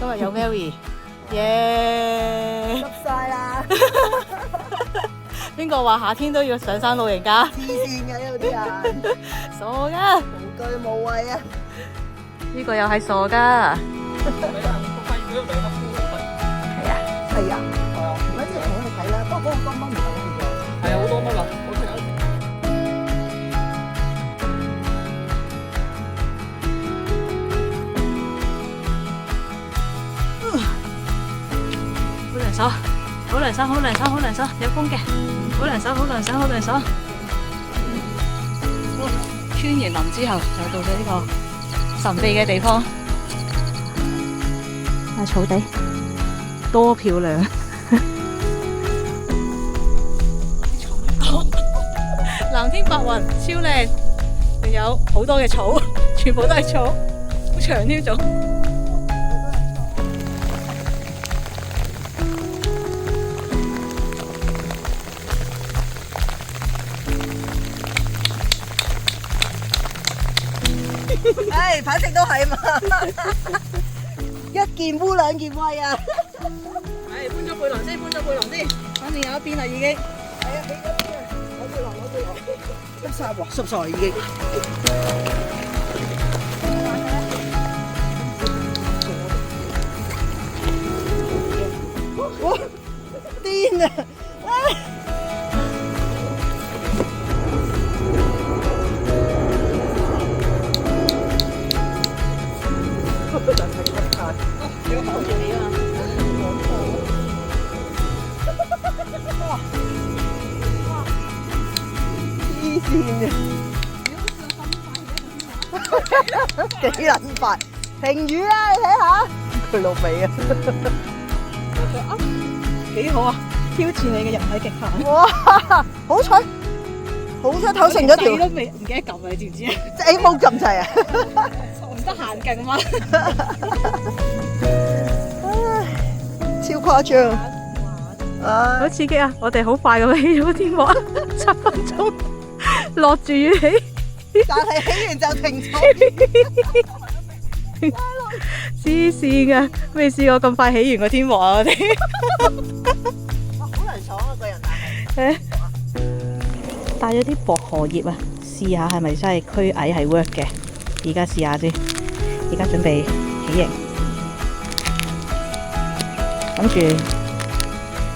今日有 Mary， 耶！濕晒啦，邊個話夏天都要上山露營㗎？黐線嘅呢度啲人，傻㗎！無懼無畏啊！呢個又係傻㗎。係啊，係啊，唔係即係同我哋睇啦，不過嗰個多蚊唔同嘅。係啊，好多蚊啊！我聽有好涼手，好涼手，好涼手，好涼手，有風嘅，好涼手，好涼手，好涼手。穿完林之後，就到咗呢個神秘嘅地方。啊，草地多漂亮！藍天白雲，超靚，仲有好多嘅草，全部都係草，好長添仲。唉，反正都係嘛，一件污兩件穢啊！係搬咗背囊先，搬咗背囊先，反正有一邊啦已經。係啊，俾咗邊啊！攞背囊，攞背囊，濕晒喎，濕晒已經。哇！癲啊！要保住你啊嘛！黐線嘅，幾撚快？停雨啦，你睇下佢老味啊！幾好啊！挑戰你嘅人體極限。哇！好彩，好彩頭成咗條，都未唔記得撳啊！你知唔知啊？即係冇撳掣啊！唔得閒勁嘛！超誇張，好刺激啊！我哋好快咁起咗個天幕，7分鐘落住雨起，但係起完就停咗。黐線噶，未試過咁快起完個天幕啊！我哋哇，好涼爽啊個人，但係帶咗啲薄荷葉啊，試下係咪真係驅蟻係 work 嘅？而家試下先，而家準備起營，跟住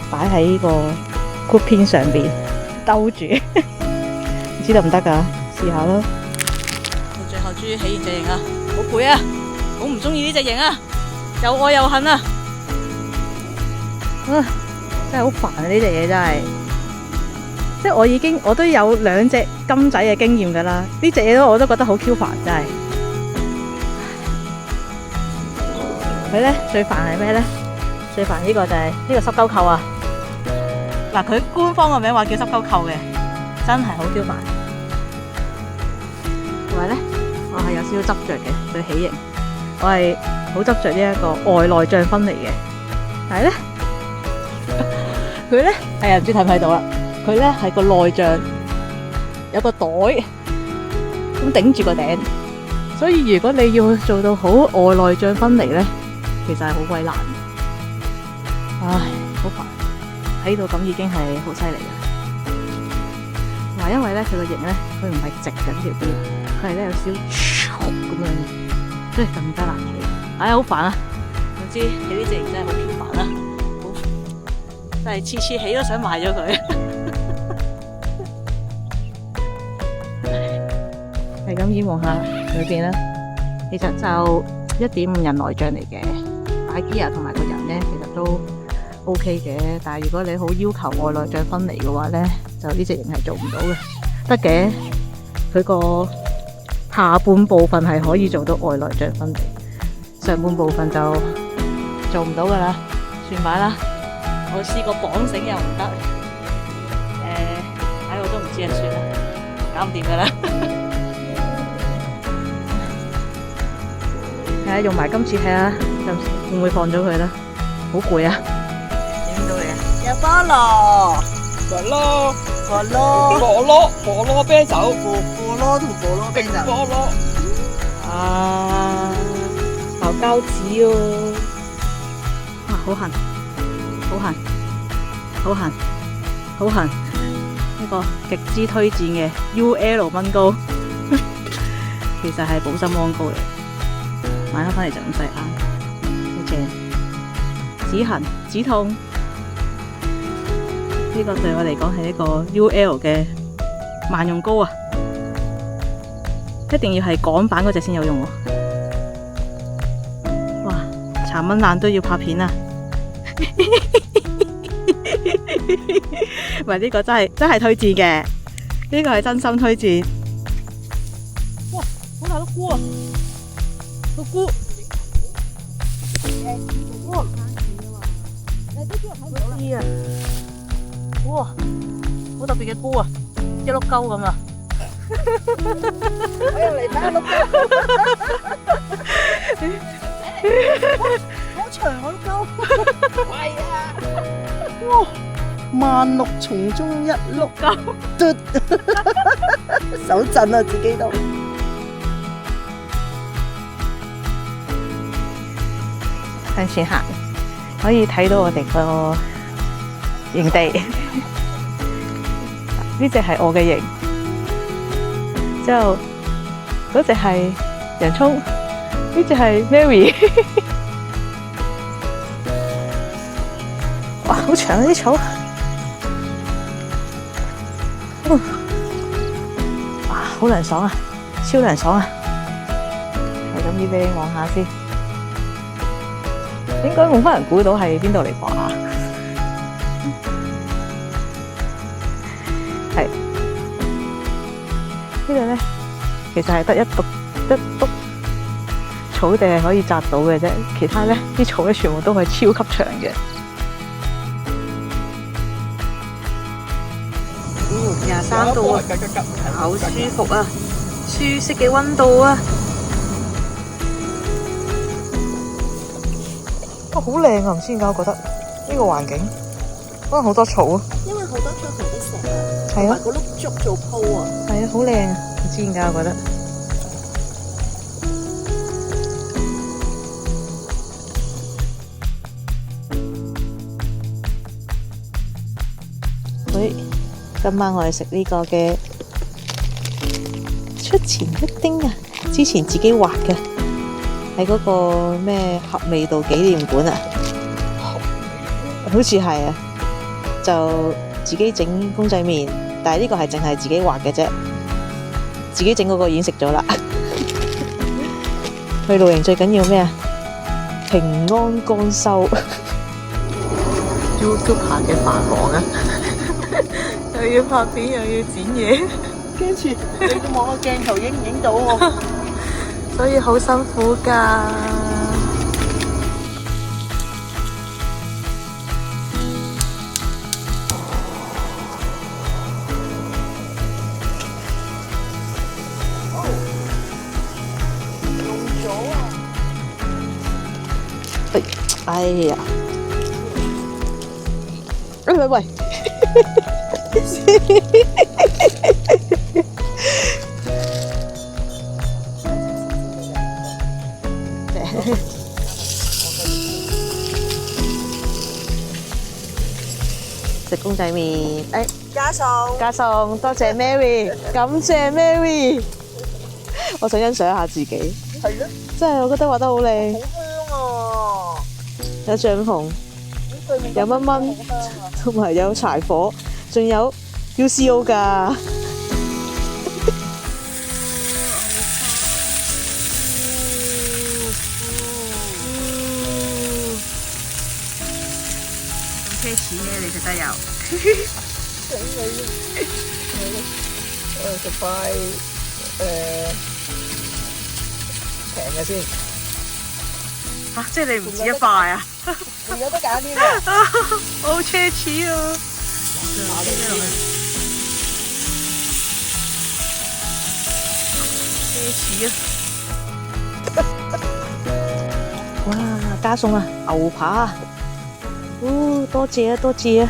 擺喺呢個 group 片上邊兜住，唔知得唔得㗎？試下啦。到最後終於起完隻營啦，好攰啊！好唔中意呢隻營啊，又愛又恨啊！真係好煩啊！呢隻嘢真係，即係我都有2隻金仔嘅經驗㗎啦，呢隻嘢我都覺得好 Q 煩，真係。佢咧最煩係咩咧？最煩呢個就係呢個濕鳩扣啊！嗱，佢官方個名話叫濕鳩扣嘅，真係好 Q 煩。同埋咧，我係有少少執着嘅對起營，我係好執着呢一個外內帳分離嘅。但係咧，佢咧係啊，唔知睇唔睇到啦？佢咧係個內帳有個袋咁頂住個頂，所以如果你要做到好外內帳分離咧，其實係好鬼難。唉，好煩，喺度咁已經係好犀利嘅。嗱，因為咧佢個型咧，佢唔係直緊條邊，佢係咧有少少咁樣，所以更加難起。唉，好煩啊！總之起呢隻型真係好飄煩啦，好，真係次次起都想賣咗佢。係咁掩望下裏邊啦，其實就1.5人內帳嚟嘅，擺 gear 同埋個人咧，其實都 OK 嘅。但係如果你好要求外內帳分離嘅話咧，就呢隻型係做唔到嘅。得嘅，佢個下半部分係可以做到外內帳分離，上半部分就做唔到噶啦，算擺啦。我試過綁繩又唔得，我都唔知啊，算啦，搞唔掂噶啦。睇下用埋今次睇下，會唔會放咗佢啦？好攰啊！影到你啊！有菠蘿，咪咯，菠蘿，菠蘿啤酒，菠蘿同菠蘿啤酒。菠蘿，啊，爆膠紙哦！好痕，好痕，好痕，好痕，呢個極之推薦嘅 UL 蚊膏，其實係保心安膏嚟，買翻嚟就咁洗啱，好正。止痕止痛，呢個對我嚟講係一個 UL 嘅萬用膏啊！一定要係港版嗰隻先有用喎。哇！搽蚊爛都要拍片啊！唔係呢個真係推薦嘅，呢個係真心推薦。哇！好大粒菇啊！個菇，哇！啲啊！哇！好特別嘅菇啊，一碌鳩咁啊！我又嚟睇下碌鳩，好長個碌鳩，係啊！哇！萬綠叢中一碌鳩，手震啊，自己都。向前行，可以睇到我哋個營地。呢隻係我嘅營，之後嗰隻係洋葱，呢隻係 Mary。哇，好長啊啲草！哇，好涼爽啊，超涼爽啊！係咁依邊望下先。應該冇乜人估到係邊度嚟啩？係呢度咧，其實係得一篤草地係可以摘到嘅啫，其他咧啲草咧全部都係超級長嘅。23度啊，好舒服啊，舒適嘅溫度啊！好靚啊！唔知點解我覺得呢個環境，可能好多草啊。因為好多草同啲石啊，係啊，嗰碌竹做鋪啊。係啊，好靚啊！唔知點解我覺得。喂，今晚我哋食呢個嘅出前一丁啊，之前自己畫嘅。喺嗰個咩合味道紀念館啊，好似係啊，就自己整公仔麵，但係呢個係淨係自己畫嘅啫，自己整嗰個已經食咗啦。去露營最緊要咩啊？平安乾收。YouTube 下嘅繁忙啊，又要拍片又要剪嘢，跟住你望個鏡頭影唔影到喎？所以好辛苦㗎。用咗啊！哎呀！喂！食公仔麵，加餸，加餸，多謝 Mary，感謝 Mary。我想欣賞一下自己，係咯，真係我覺得畫得好靚，好香啊！有帳篷，有蚊蚊，同埋有柴火，仲有 UCO 㗎。咁奢侈嘅你食得有？我食塊平嘅先，嚇！即係你唔止一塊啊？仲有得揀啲咩？好奢侈啊！奢侈啊！哇！加餸啊，牛扒啊！哦，多謝啊，多謝啊！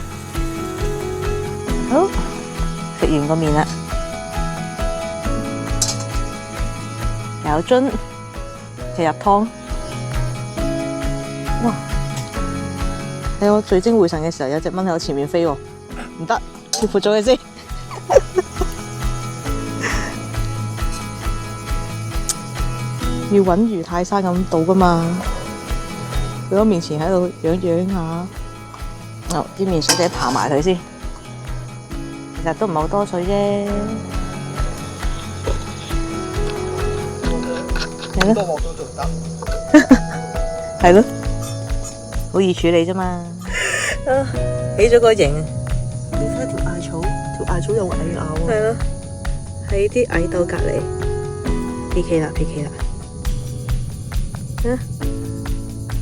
好，食完個麵啦，有樽其實湯，哇！喺我聚精會神嘅時候，有隻蚊喺我前面飛喎，唔得，要撥咗佢先。要穩如泰山咁倒噶嘛，佢喺我面前喺度養下，啲麵水仔爬埋佢先，其實都唔係好多水啫。係咯，我都做得。係咯，好易處理啫嘛。起咗個形，你睇條艾草，條艾草有蟻咬喎。係咯，喺啲蟻竇隔離 PK 啦 PK 啦。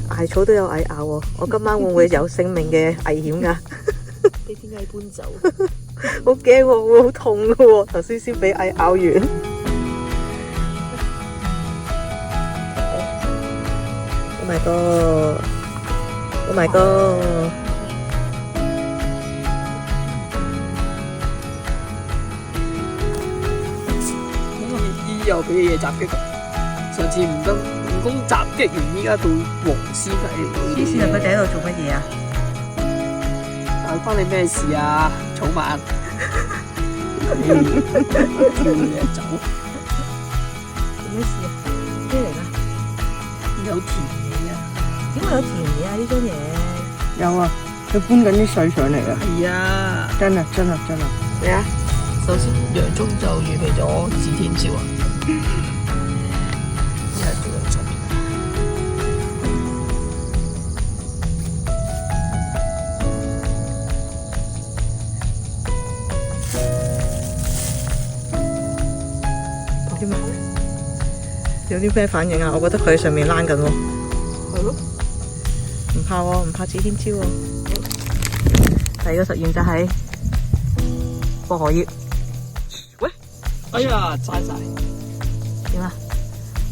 艾草都有蟻咬喎，我今晚會唔會有性命嘅危險㗎？俾啲蟻搬走。好驚喎，會好痛㗎喎，頭先先俾蟻咬完。Oh my god! Oh my god! 又俾嘢襲擊。上次蜈蚣襲擊完，依家到黃屍體嚟。黐線啊！佢哋喺度做乜嘢啊？關你咩事啊？草蜢，叫你走。做咩事啊？咩嚟㗎？有甜嘢啊！點會有甜嘢啊？呢張嘢有啊，佢搬緊啲水上嚟啊！係啊，真啊！咩啊？首先洋葱就預備咗指天椒啊，一係做緊上面。點啊？有啲咩反應啊？我覺得佢喺上面躝緊喎。係咯。唔怕喎，唔怕指天椒喎。第二個實驗就係薄荷葉。喂，哎呀，嘥晒！點啊？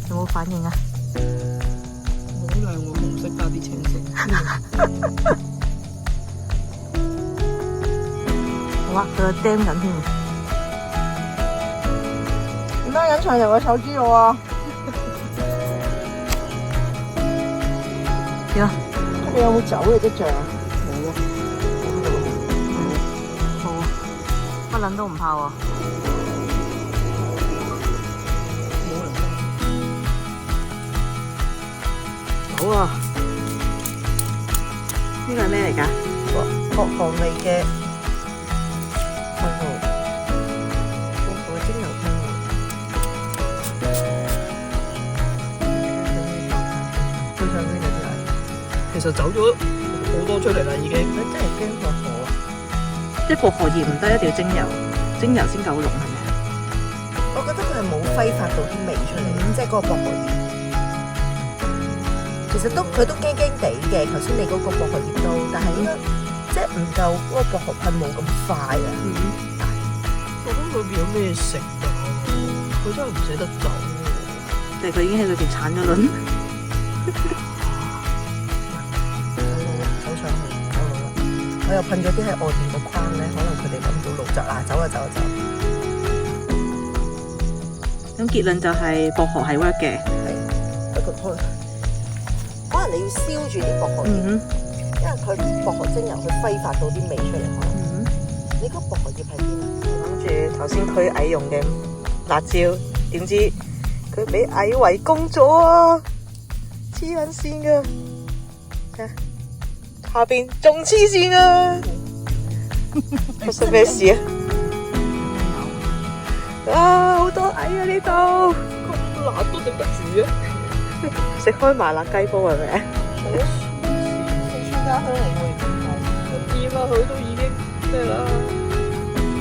有冇反應啊？好靚喎，紅色加啲青色。好啊，佢又釘緊添。點解隱藏入個手指度啊？點啊？你有冇走嘅跡象啊？冇啊。好啊，乜撚都唔怕喎。好啊！呢個係咩嚟㗎？薄荷味嘅噴霧，薄荷精油噴霧。最上邊嘅係，其實走咗好多出嚟啦，已經。佢真係驚薄荷啊！即係薄荷葉唔得，一定要精油，精油先夠濃係咪啊？我覺得佢係冇揮發到啲味出嚟，即係嗰個薄荷葉。其實佢都驚驚地嘅，頭先你嗰個薄荷葉都，但係應該即係唔夠嗰個薄荷噴霧咁快啊！我諗裏邊有咩食啊？佢真係唔捨得走。即係佢已經喺裏邊產咗卵。走上去，走路啦！我又噴咗啲喺外邊個框咧，可能佢哋揾到路就走啊走啊走！咁結論就係薄荷係 work 嘅。不過可能你要燒住啲薄荷葉，因為佢薄荷精油去揮發到啲味出嚟。可能你嗰薄荷葉喺邊啊？諗住頭先驅蟻用嘅辣椒，點知佢俾蟻圍攻咗啊！黐撚線噶，下邊仲黐線啊！發生咩事啊？啊，好多蟻啊呢度！咁辣都頂得住啊！食開麻辣雞煲係咪啊？四川家鄉嚟喎，掂啊，佢都已經咩啦？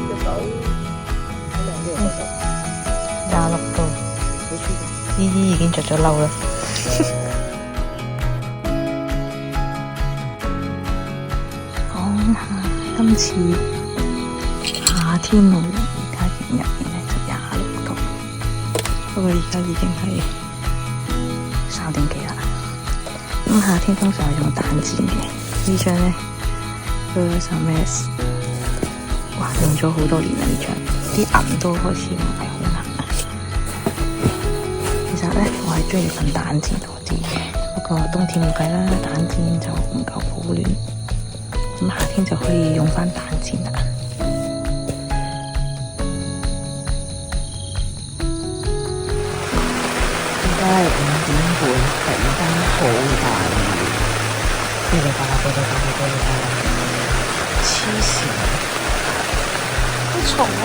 隻手26度，姨姨已經着咗褸啦。講下今次夏天露營，而家入面咧就26度，不過而家已經係3點幾啦。咁夏天通常係用蛋剪嘅，呢張咧都有首咩？哇，用咗好多年啦呢張，啲銀都開始唔係好銀啦。其實咧，我係中意瞓蛋剪多啲嘅，不過冬天冇計啦，蛋剪就唔夠保暖。咁夏天就可以用翻蛋煎啦。而家係5點半，突然間好大雨，噼里啪啦，噼里啪啦，噼里啪啦，黐線，好重啊！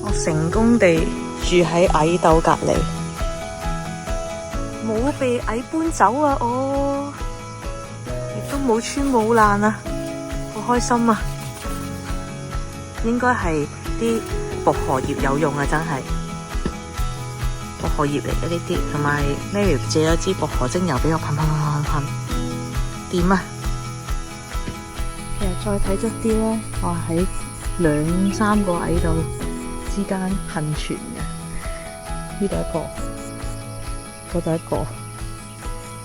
我成功地住喺蟻竇隔離，冇被蟻搬走啊！我亦都冇穿冇爛啊！好開心啊！應該係啲薄荷葉有用啊，真係薄荷葉嚟嘅呢啲，同埋 Mary 借咗支薄荷精油俾我噴噴噴噴噴，點啊？其實再睇真啲咧，我喺2、3個蟻竇之間幸存嘅，呢度一個，嗰度一個，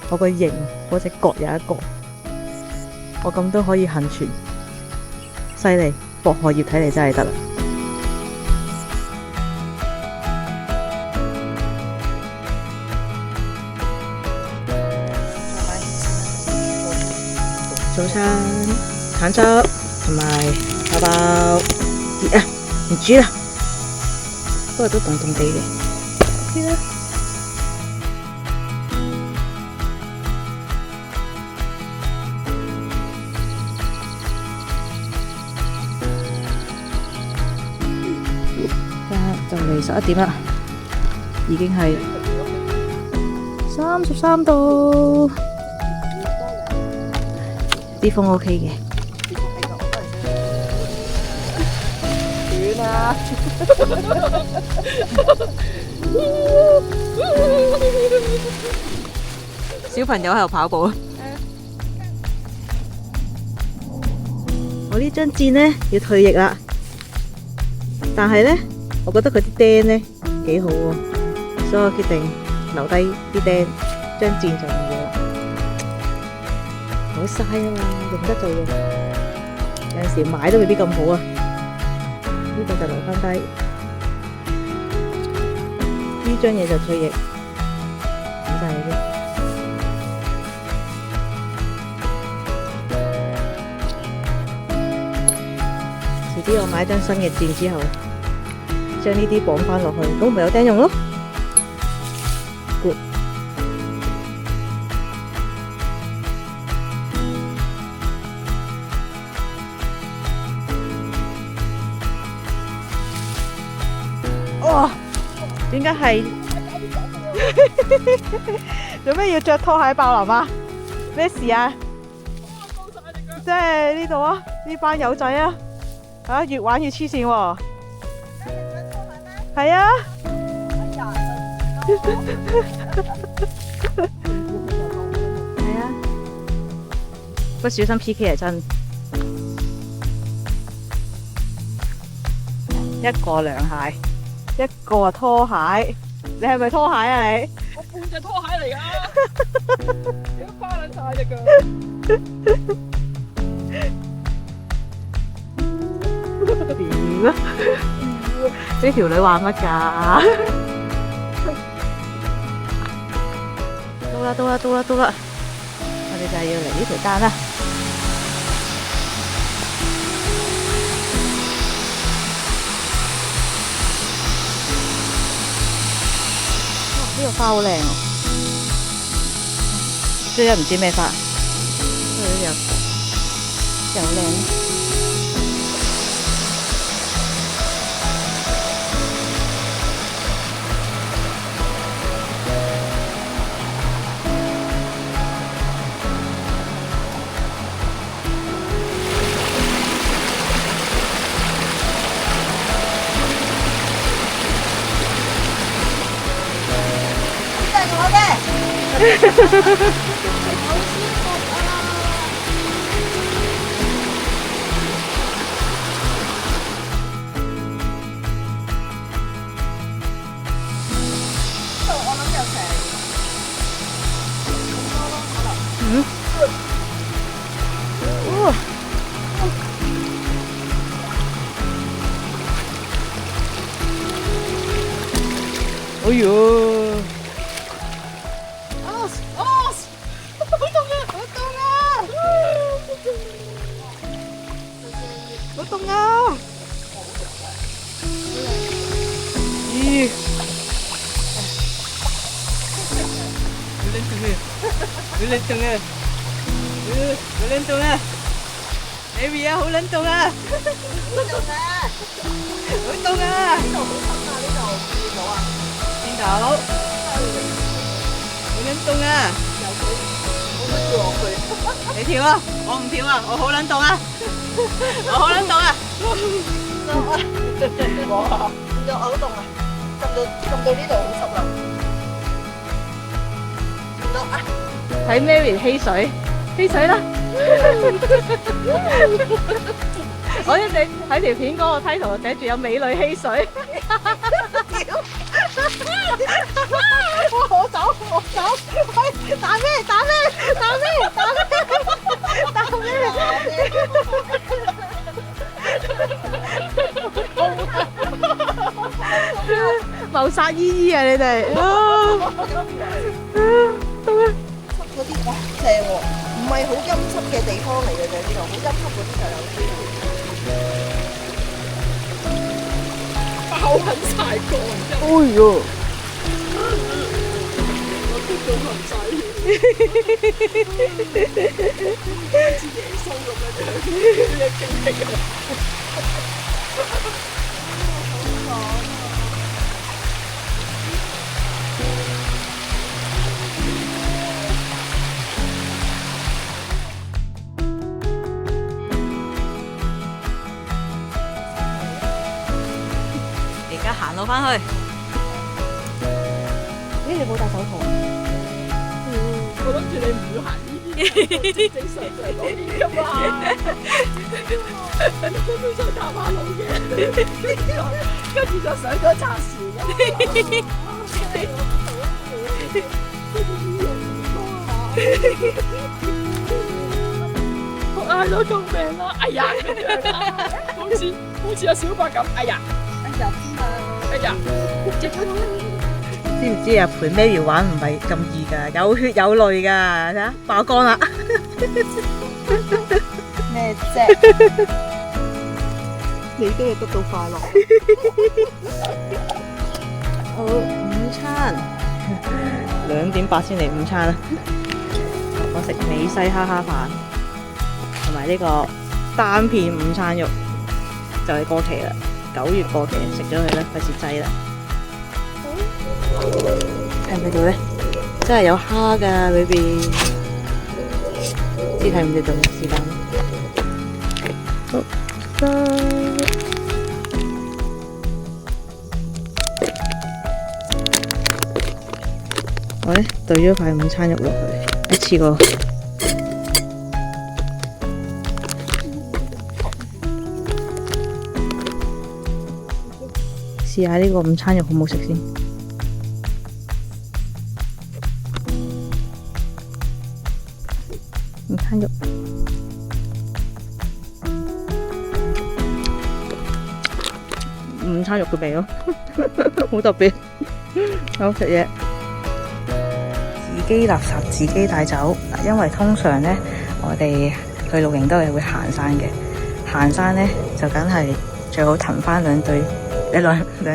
我個形嗰隻角有一個，我咁都可以幸存，犀利！薄荷葉睇嚟真係得啦。早餐橙汁同埋包包熱啊，唔煮啦，不過都凍凍地嘅，知啦。就嚟11點啦，已經係33度，啲風 OK 嘅。遠啊！小朋友喺度跑步。我呢張箭呢要退役啦，但係呢，我覺得佢啲釘呢幾好喎，所以我決定留低啲釘，張箭就唔要啦。好嘥啊嘛，用得就用，有陣時買都未必咁好啊。呢個就留翻低，呢張嘢就退役，咁就係呢啲。遲啲我買張新嘅箭之後，將呢啲綁翻落去，咁咪有釘用咯。Good。哇！點解係？做咩要着拖鞋爆林啊？咩事啊？即係呢度啊，呢班友仔啊！啊！越玩越黐線喎，係啊，係啊，不小心 PK 係真，一個涼鞋，一個拖鞋，你係咪拖鞋啊你？我半隻拖鞋嚟㗎，點解花撚晒隻腳？點啊？呢條女玩乜㗎？到啦！我哋就係要嚟呢條間啦。呢個花好靚喎，雖然唔知咩花，不過又靚。哎呦！好凍啊！咦！好冷凍啊！好冷凍啊！Amy 啊，好冷凍啊！好凍啊！呢度好深啊！呢度見到啊？見到。好冷凍啊！好想跳落去。你跳啊！我唔跳啊！我好冷凍啊！我好冷凍啊！哇！變咗好凍啊！浸到呢度好濕啦。見到啊！睇 Mary 嬉水，嬉水啦！我一直睇條片嗰個 title 寫住有美女嬉水。我走，打咩？謀殺姨姨啊！你哋嗰啲哇正喎，唔係好陰濕嘅地方嚟嘅啫，呢度好陰濕嗰啲就有機會爆緊晒個，哎呦！我跌到痕仔，似耶穌咁樣，你勁勁啊！而家行路翻去。咦？你冇戴手套？我諗住你唔會行呢啲，正常就係講呢啲㗎嘛。根本想搭馬路嘅，跟住就上咗測試。我嗌咗救命啦！哎呀，咁樣啊，好似有小白咁。哎呀，哎呀，知唔知啊？陪 Mary 玩唔係咁易㗎，有血有淚㗎，睇下爆光啦！咩啫？你都要得到快樂。好，午餐2點8先嚟午餐啦。我食美西蝦蝦飯，同埋呢個單片午餐肉，就係過期啦，9月過期，食咗佢啦，費事滯啦。睇唔睇到咧？真係有蝦㗎裏邊，知睇唔睇到？是但。好，我咧對咗塊午餐肉落去，一次過。試下呢個午餐肉好唔好食先。午餐肉，午餐肉嘅味咯，好特別，好食嘢。自己垃圾自己帶走，因為通常咧，我哋去露營都係會行山嘅。行山咧就梗係最好騰翻兩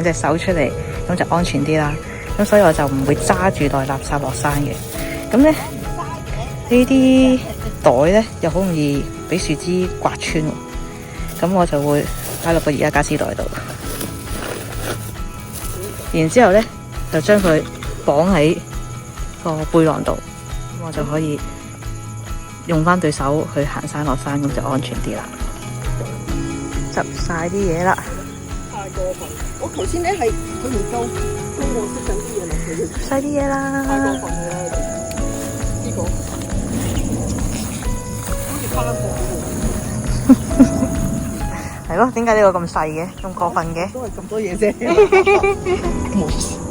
隻手出嚟，咁就安全啲啦。咁所以我就唔會揸住袋垃圾落山嘅。咁咧呢啲袋咧又好容易俾樹枝刮穿喎，咁我就會擺落個宜家家私袋度，然之後咧就將佢綁喺個背囊度，咁我就可以用翻對手去行山落山，咁就安全啲啦。執晒啲嘢啦，太過分！我頭先咧係佢唔夠幫我塞緊啲嘢落去，執晒啲嘢啦。太過分啦！呢個好似花火係咯，點解呢個咁細嘅，咁過分嘅？都係咁多嘢啫，冇事。